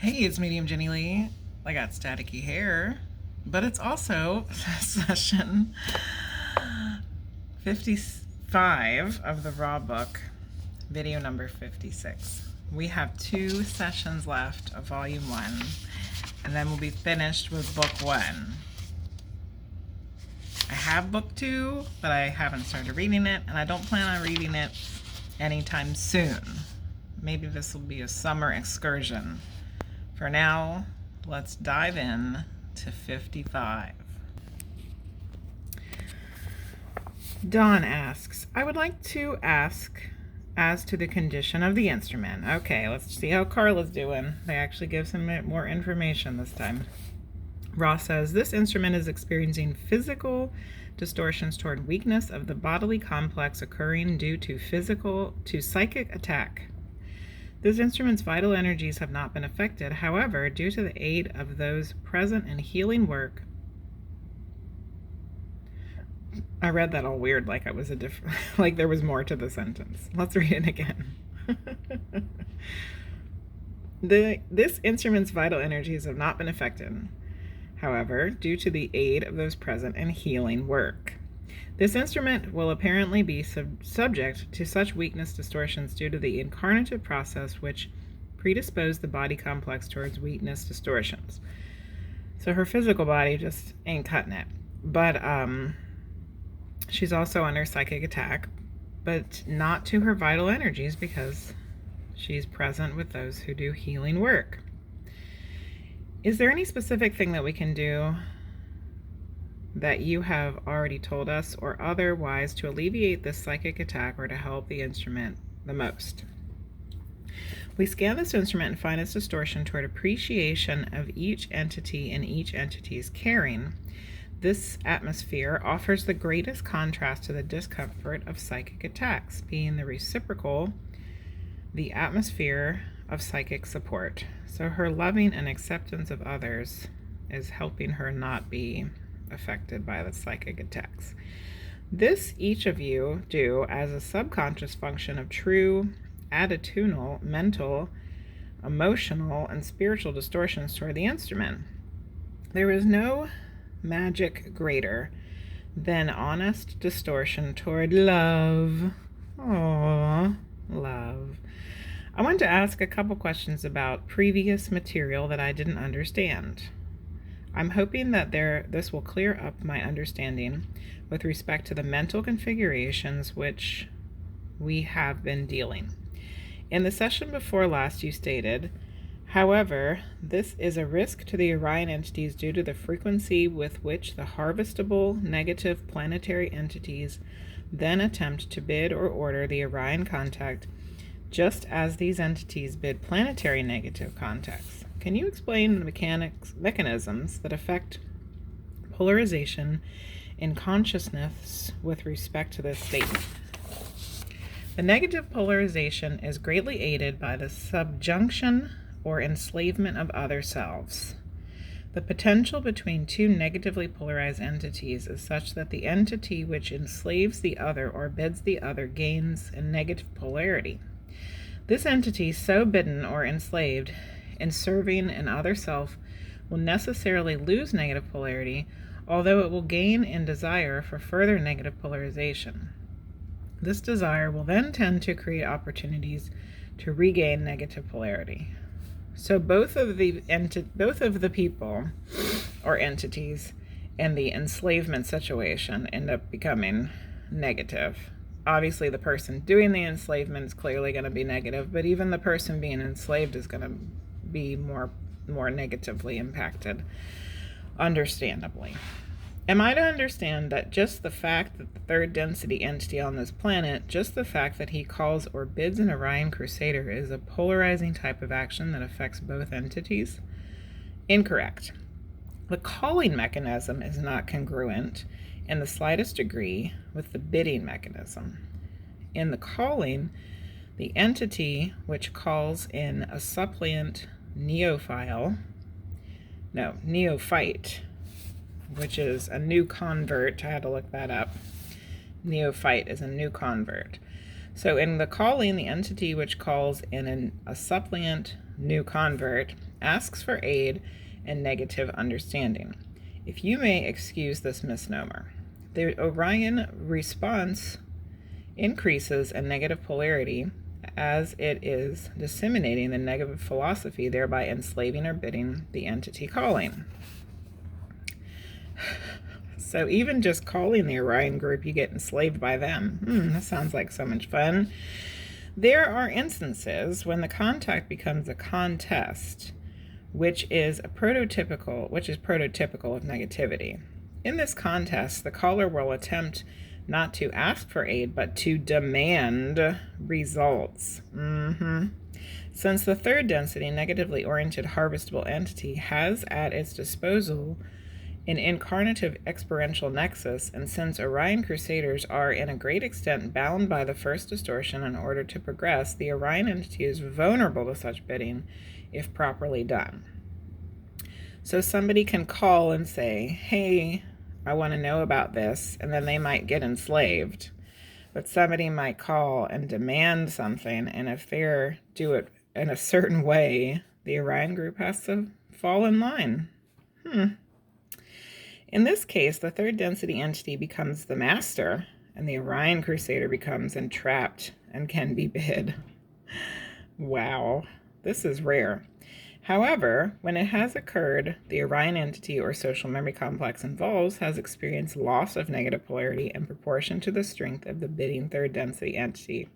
Hey, it's Medium Jenny Lee. I got staticky hair, but it's also session 55 of the Raw book, video number 56. We have 2 sessions left of volume 1, and then we'll be finished with book 1. I have book 2, but I haven't started reading it, and I don't plan on reading it anytime soon. Maybe this will be a summer excursion. For now, let's dive in to 55. Dawn asks, I would like to ask as to the condition of the instrument. Okay, let's see how Carla's doing. They actually give some more information this time. Ross says, this instrument is experiencing physical distortions toward weakness of the bodily complex occurring due to psychic attack. This instrument's vital energies have not been affected. However, due to the aid of those present in healing work, I read that all weird, like it was like there was more to the sentence. Let's read it again. This instrument's vital energies have not been affected. However, due to the aid of those present in healing work. This instrument will apparently be subject to such weakness distortions due to the incarnative process which predispose the body complex towards weakness distortions. So her physical body just ain't cutting it. But she's also under psychic attack, but not to her vital energies because she's present with those who do healing work. Is there any specific thing that we can do that you have already told us or otherwise to alleviate this psychic attack or to help the instrument the most? We scan this instrument and find its distortion toward appreciation of each entity and each entity's caring. This atmosphere offers the greatest contrast to the discomfort of psychic attacks, being the reciprocal, the atmosphere of psychic support. So her loving and acceptance of others is helping her not be affected by the psychic attacks. This each of you do as a subconscious function of true attitudinal, mental, emotional, and spiritual distortions toward the instrument. There is no magic greater than honest distortion toward love. Aww, love. I want to ask a couple questions about previous material that I didn't understand. I'm hoping that this will clear up my understanding with respect to the mental configurations which we have been dealing. In the session before last, you stated, however, this is a risk to the Orion entities due to the frequency with which the harvestable negative planetary entities then attempt to bid or order the Orion contact, just as these entities bid planetary negative contacts. Can you explain the mechanisms that affect polarization in consciousness with respect to this statement? The negative polarization is greatly aided by the subjunction or enslavement of other selves. The potential between two negatively polarized entities is such that the entity which enslaves the other or bids the other gains in negative polarity. This entity, so bidden or enslaved in serving an other self, will necessarily lose negative polarity, although it will gain in desire for further negative polarization. This desire will then tend to create opportunities to regain negative polarity. So both of the people or entities in the enslavement situation end up becoming negative. Obviously, the person doing the enslavement is clearly going to be negative, but even the person being enslaved is going to be more negatively impacted, understandably. Am I to understand that just the fact that the third density entity on this planet, just the fact that he calls or bids an Orion Crusader is a polarizing type of action that affects both entities? Incorrect. The calling mechanism is not congruent in the slightest degree with the bidding mechanism. In the calling, the entity which calls in a suppliant neophyte, which is a new convert. I had to look that up. Neophyte is a new convert. So in the calling, the entity which calls in a suppliant new convert, asks for aid and negative understanding. If you may excuse this misnomer, the Orion response increases in negative polarity as it is disseminating the negative philosophy, thereby enslaving or bidding the entity calling. So even just calling the Orion group, you get enslaved by them. That sounds like so much fun. There are instances when the contact becomes a contest, which is prototypical of negativity. In this contest, the caller will attempt not to ask for aid, but to demand results. Since the third density negatively oriented harvestable entity has at its disposal an incarnative experiential nexus, and since Orion Crusaders are in a great extent bound by the first distortion in order to progress, the Orion entity is vulnerable to such bidding if properly done. So somebody can call and say, hey, I want to know about this, and then they might get enslaved. But somebody might call and demand something, and if they do it in a certain way, the Orion group has to fall in line. In this case, the third density entity becomes the master, and the Orion Crusader becomes entrapped and can be bid. Wow, this is rare. However, when it has occurred, the Orion entity or social memory complex involved has experienced loss of negative polarity in proportion to the strength of the bidding third density entity.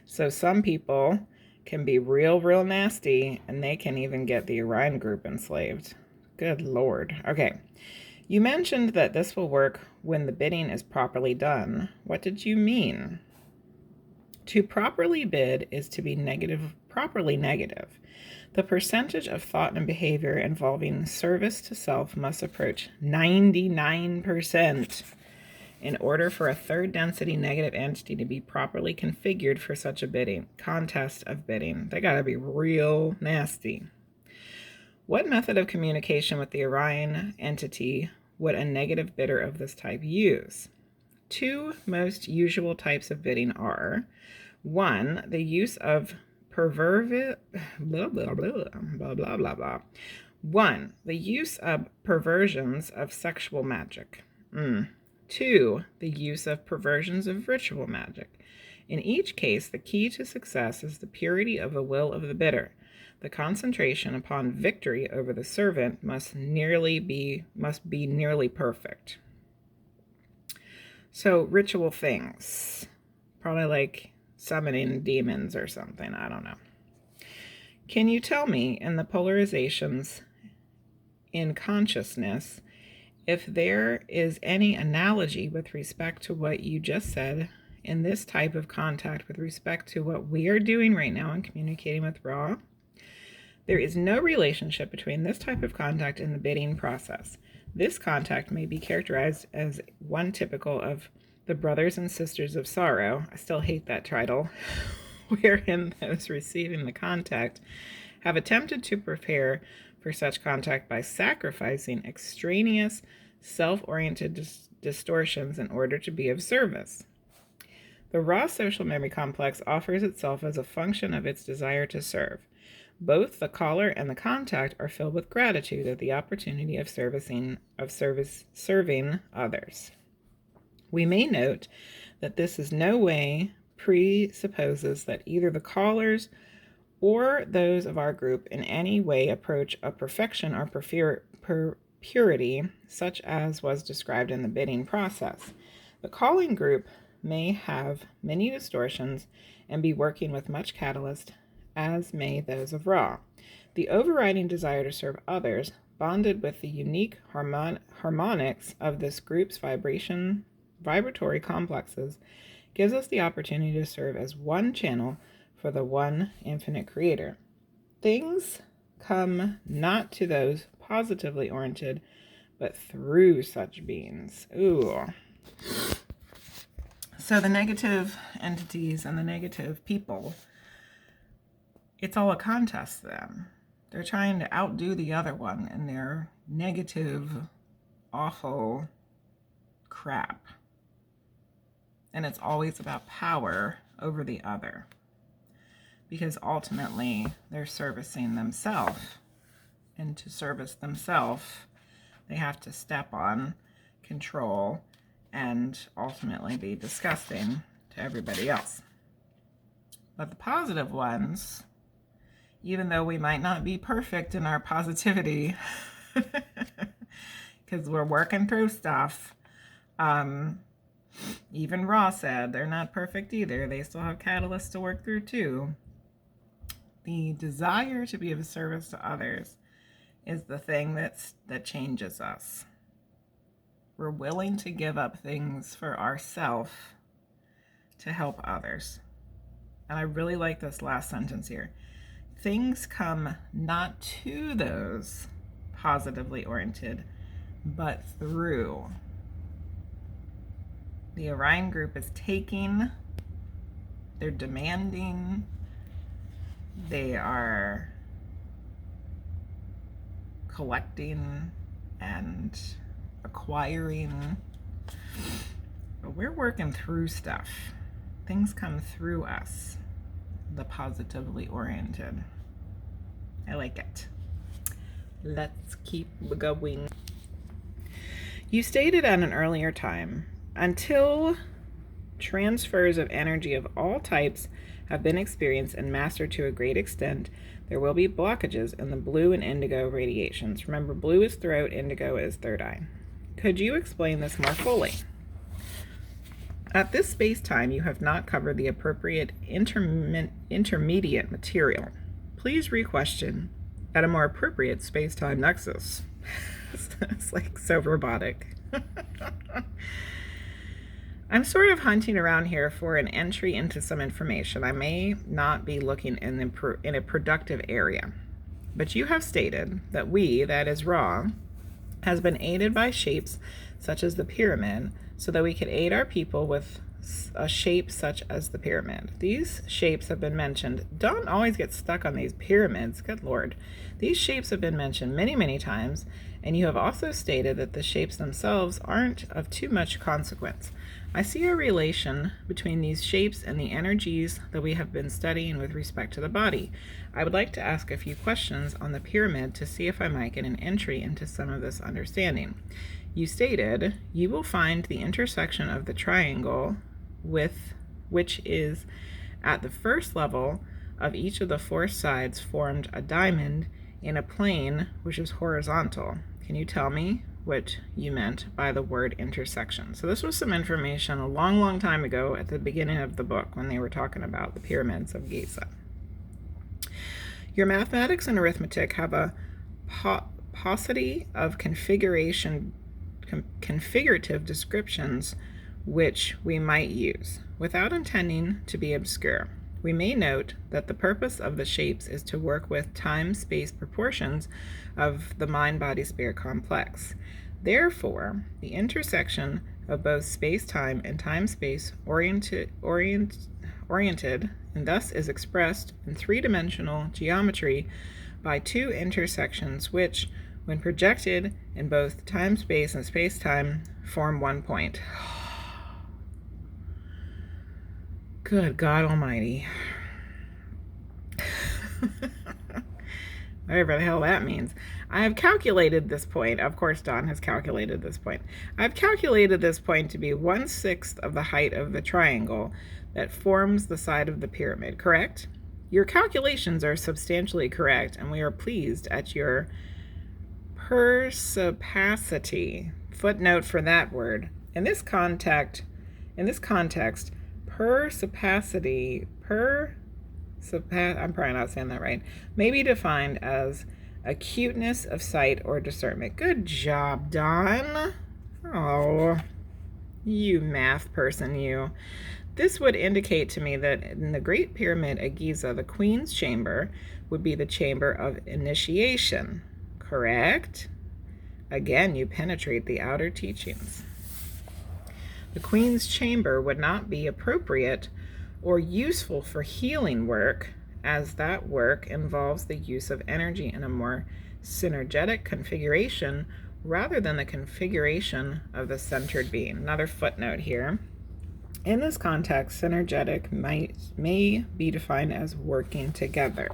So some people can be real nasty, and they can even get the Orion group enslaved. Good Lord. Okay. You mentioned that this will work when the bidding is properly done. What did you mean? To properly bid is to be properly negative. The percentage of thought and behavior involving service to self must approach 99% in order for a third density negative entity to be properly configured for such a contest of bidding. They gotta be real nasty. What method of communication with the Orion entity would a negative bidder of this type use? Two most usual types of bidding are: 1, the use of perversions of sexual magic. 2, the use of perversions of ritual magic. In each case, the key to success is the purity of the will of the bidder. The concentration upon victory over the servant must be nearly perfect. So ritual things, probably like summoning demons or something, I don't know. Can you tell me, in the polarizations in consciousness, if there is any analogy with respect to what you just said in this type of contact with respect to what we are doing right now in communicating with Ra? There is no relationship between this type of contact and the bidding process. This contact may be characterized as one typical of the brothers and sisters of sorrow. I still hate that title. Wherein those receiving the contact have attempted to prepare for such contact by sacrificing extraneous, self-oriented distortions in order to be of service. The raw social memory complex offers itself as a function of its desire to serve. Both the caller and the contact are filled with gratitude at the opportunity of serving others. We may note that this is no way presupposes that either the callers or those of our group in any way approach a perfection or purity such as was described in the bidding process. The calling group may have many distortions and be working with much catalyst, as may those of Ra. The overriding desire to serve others, bonded with the unique harmonics of this group's vibratory complexes, gives us the opportunity to serve as one channel for the one infinite creator. Things come not to those positively oriented, but through such beings. Ooh. So the negative entities and the negative people, it's all a contest to them. They're trying to outdo the other one in their negative, awful crap. And it's always about power over the other. because ultimately they're servicing themselves. And to service themselves, they have to step on, control, and ultimately be disgusting to everybody else. But the positive ones, even though we might not be perfect in our positivity, because we're working through stuff, even Ra said they're not perfect either. They still have catalysts to work through too. The desire to be of service to others is the thing that changes us. We're willing to give up things for ourselves to help others. And I really like this last sentence here. Things come not to those positively oriented, but through. The Orion group is taking, they're demanding, they are collecting and acquiring. But we're working through stuff. Things come through us, the positively oriented. I like it. Let's keep going. You stated at an earlier time, until transfers of energy of all types have been experienced and mastered to a great extent, there will be blockages in the blue and indigo radiations. Remember, blue is throat, indigo is third eye. Could you explain this more fully? At this space-time, you have not covered the appropriate intermediate material. Please re-question at a more appropriate space-time nexus. It's like so robotic. I'm sort of hunting around here for an entry into some information. I may not be looking in a productive area, but you have stated that we, that is Ra, has been aided by shapes such as the pyramid, so that we could aid our people with a shape such as the pyramid. These shapes have been mentioned. Don't always get stuck on these pyramids. Good Lord. These shapes have been mentioned many, many times, and you have also stated that the shapes themselves aren't of too much consequence. I see a relation between these shapes and the energies that we have been studying with respect to the body. I would like to ask a few questions on the pyramid to see if I might get an entry into some of this understanding. You stated, you will find the intersection of the triangle which is at the first level of each of the four sides formed a diamond in a plane which is horizontal. Can you tell me what you meant by the word intersection? So this was some information a long, long time ago at the beginning of the book when they were talking about the pyramids of Giza. Your mathematics and arithmetic have a paucity of configurative descriptions which we might use, without intending to be obscure. We may note that the purpose of the shapes is to work with time-space proportions of the mind-body-spirit complex. Therefore, the intersection of both space-time and time-space oriented, and thus is expressed in three-dimensional geometry by two intersections which, when projected in both time-space and space-time, form one point. Good God Almighty. Whatever the hell that means. I have calculated this point. Of course, Don has calculated this point. I've calculated this point to be 1/6 of the height of the triangle that forms the side of the pyramid, correct? Your calculations are substantially correct, and we are pleased at your perspicacity. Footnote for that word. In this context, perspicacity, I'm probably not saying that right, may be defined as acuteness of sight or discernment. Good job, Don. Oh, you math person, you. This would indicate to me that in the Great Pyramid at Giza, the Queen's Chamber would be the chamber of initiation, correct? Again, you penetrate the outer teachings. The Queen's Chamber would not be appropriate or useful for healing work, as that work involves the use of energy in a more synergetic configuration rather than the configuration of the centered being. Another footnote here. In this context, synergetic may be defined as working together.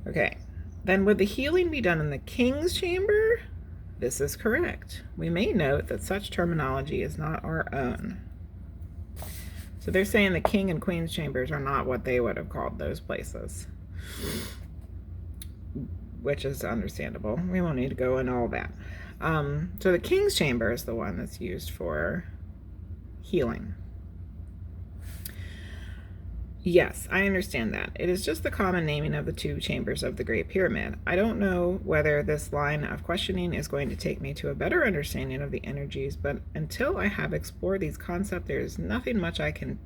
Okay, then would the healing be done in the king's chamber? This is correct. We may note that such terminology is not our own. So they're saying the king and queen's chambers are not what they would have called those places, which is understandable. We won't need to go into all that. So the king's chamber is the one that's used for healing. Yes, I understand that. It is just the common naming of the two chambers of the Great Pyramid. I don't know whether this line of questioning is going to take me to a better understanding of the energies, but until I have explored these concepts, there is nothing much I can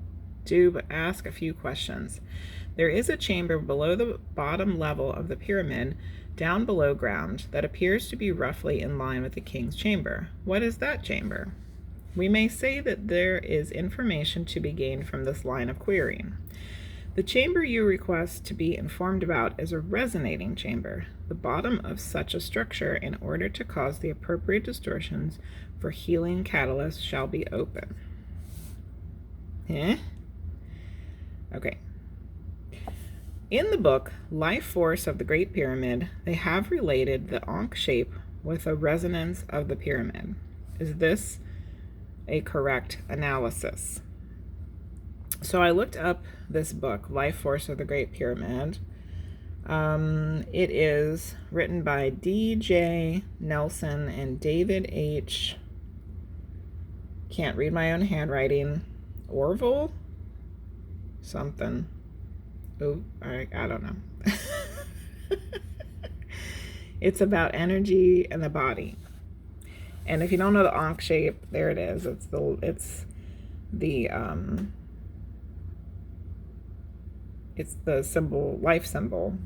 do but ask a few questions. There is a chamber below the bottom level of the pyramid, down below ground, that appears to be roughly in line with the king's chamber. What is that chamber? We may say that there is information to be gained from this line of querying. The chamber you request to be informed about is a resonating chamber, the bottom of such a structure. In order to cause the appropriate distortions for healing catalysts shall be open. Okay. In the book, Life Force of the Great Pyramid, they have related the Ankh shape with a resonance of the pyramid. Is this a correct analysis? So I looked up this book, Life Force of the Great Pyramid. It is written by D.J. Nelson and David H. Can't read my own handwriting. Orville? Something. Oh, I don't know. It's about energy and the body. And if you don't know the Ankh shape, there it is. It's the symbol, life symbol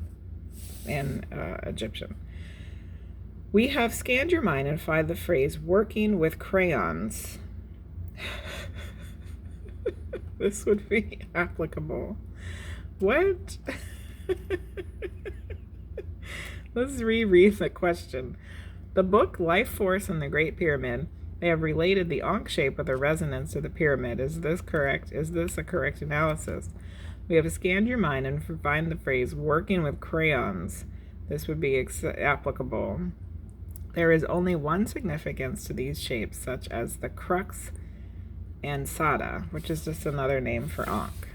in Egyptian. We have scanned your mind and find the phrase working with crayons. This would be applicable. What? Let's reread the question. The book Life Force and the Great Pyramid, they have related the Ankh shape with the resonance of the pyramid. Is this correct? Is this a correct analysis? We have scanned your mind and find the phrase working with crayons. This would be applicable. There is only one significance to these shapes, such as the crux and sada, which is just another name for Ankh.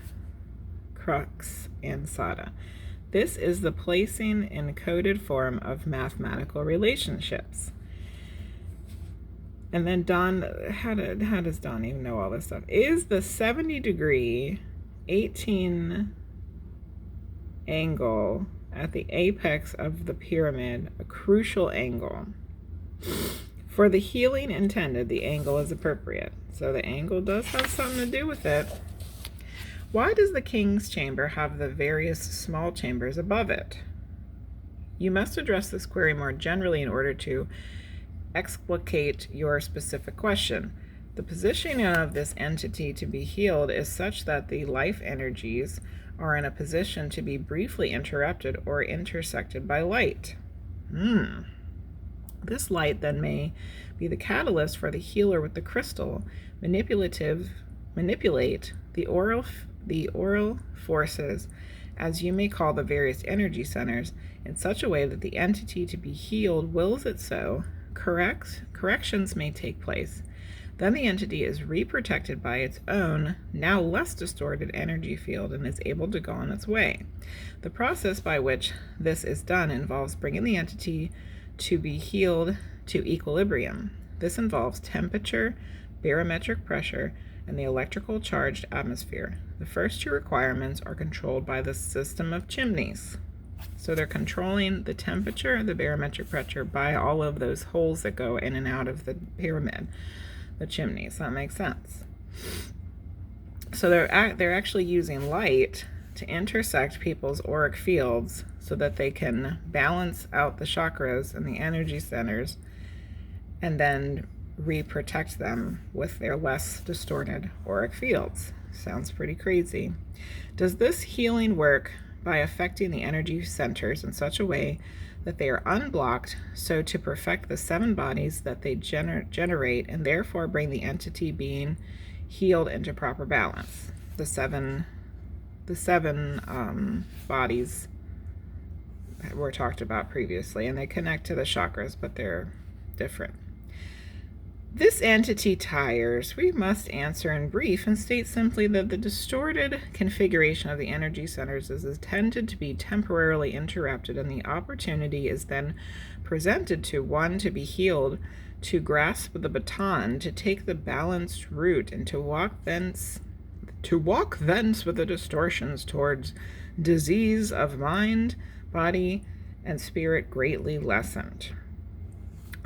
Crux and sada. This is the placing in coded form of mathematical relationships. And then Don, how does Don even know all this stuff? Is the 70-degree 18 angle at the apex of the pyramid a crucial angle? For the healing intended, the angle is appropriate. So the angle does have something to do with it. Why does the king's chamber have the various small chambers above it? You must address this query more generally in order to explicate your specific question. The positioning of this entity to be healed is such that the life energies are in a position to be briefly interrupted or intersected by light. This light then may be the catalyst for the healer with the crystal manipulate the oral forces, as you may call the various energy centers, in such a way that the entity to be healed wills it so. Corrections may take place. Then the entity is reprotected by its own, now less distorted energy field and is able to go on its way. The process by which this is done involves bringing the entity to be healed to equilibrium. This involves temperature, barometric pressure, and the electrical charged atmosphere. The first two requirements are controlled by the system of chimneys. So they're controlling the temperature, the barometric pressure, by all of those holes that go in and out of the pyramid, the chimneys. That makes sense. So they're actually using light to intersect people's auric fields so that they can balance out the chakras and the energy centers and then reprotect them with their less distorted auric fields. Sounds pretty crazy. Does this healing work by affecting the energy centers in such a way that they are unblocked, so to perfect the 7 bodies that they generate and therefore bring the entity being healed into proper balance. The seven bodies were talked about previously, and they connect to the chakras, but they're different. This entity tires. We must answer in brief and state simply that the distorted configuration of the energy centers is intended to be temporarily interrupted, and the opportunity is then presented to one to be healed, to grasp the baton, to take the balanced route, and to walk thence with the distortions towards disease of mind, body, and spirit greatly lessened.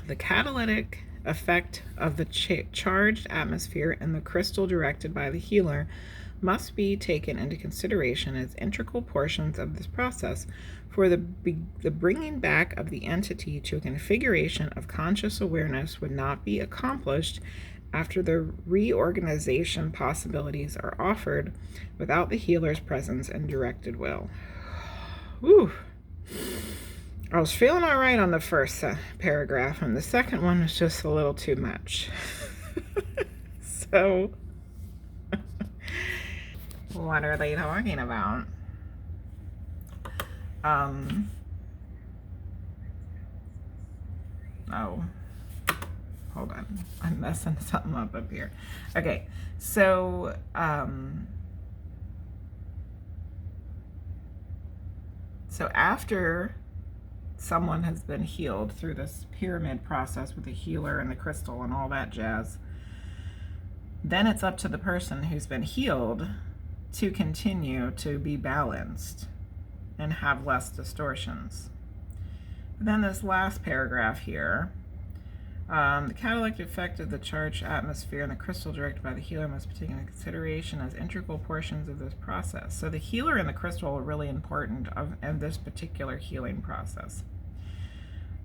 The catalytic effect of the charged atmosphere and the crystal directed by the healer must be taken into consideration as integral portions of this process, for the bringing back of the entity to a configuration of conscious awareness would not be accomplished after the reorganization possibilities are offered without the healer's presence and directed will. Whew. I was feeling all right on the first paragraph, and the second one was just a little too much. So, what are they talking about? Oh, hold on. I'm messing something up here. Okay, so, after someone has been healed through this pyramid process with the healer and the crystal and all that jazz, then it's up to the person who's been healed to continue to be balanced and have less distortions. Then this last paragraph here, the catalytic effect of the charged atmosphere and the crystal directed by the healer must be taken into consideration as integral portions of this process. So the healer and the crystal are really important in this particular healing process.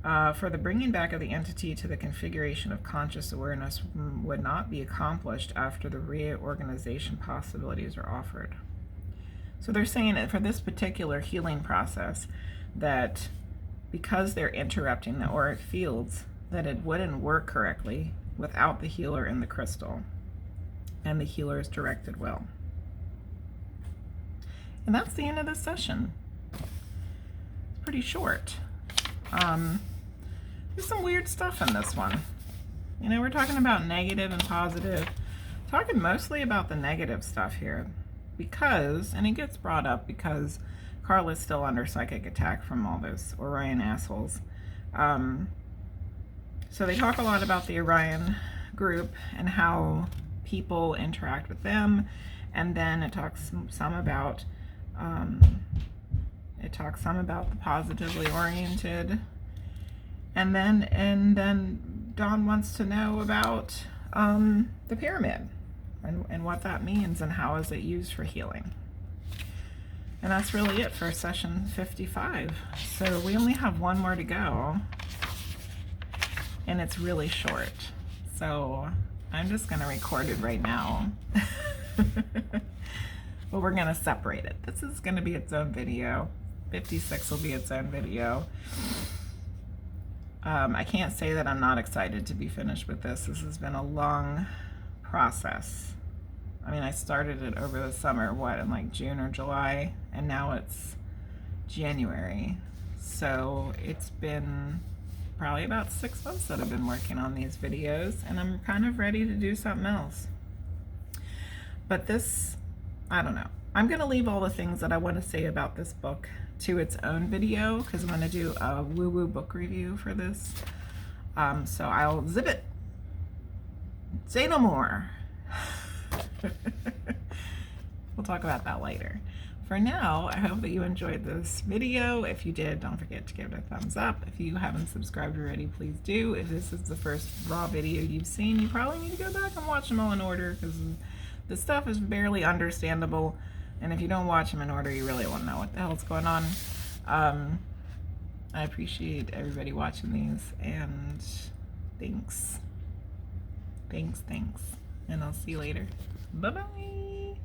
For the bringing back of the entity to the configuration of conscious awareness would not be accomplished after the reorganization possibilities are offered. So they're saying that for this particular healing process, that because they're interrupting the auric fields, that it wouldn't work correctly without the healer and the crystal and the healer's directed will. And that's the end of this session. It's pretty short. There's some weird stuff in this one. You know, we're talking about negative and positive. Talking mostly about the negative stuff here because, and it gets brought up because Carl is still under psychic attack from all those Orion assholes. So they talk a lot about the Orion group and how people interact with them, and then it talks some about the positively oriented, and then Dawn wants to know about the pyramid and what that means and how is it used for healing. And that's really it for session 55. So we only have one more to go, and it's really short. So I'm just going to record it right now. But we're going to separate it. This is going to be its own video. 56 will be its own video. I can't say that I'm not excited to be finished with this. This has been a long process. I mean, I started it over the summer, in like June or July, and now it's January. So it's been probably about 6 months that I've been working on these videos, and I'm kind of ready to do something else. But this, I don't know. I'm going to leave all the things that I want to say about this book to its own video, because I'm going to do a woo-woo book review for this. So I'll zip it. Say no more. We'll talk about that later. For now, I hope that you enjoyed this video. If you did, don't forget to give it a thumbs up. If you haven't subscribed already, please do. If this is the first raw video you've seen, you probably need to go back and watch them all in order, because the stuff is barely understandable. And if you don't watch them in order, you really won't know what the hell's going on. I appreciate everybody watching these, and thanks. And I'll see you later. Bye-bye.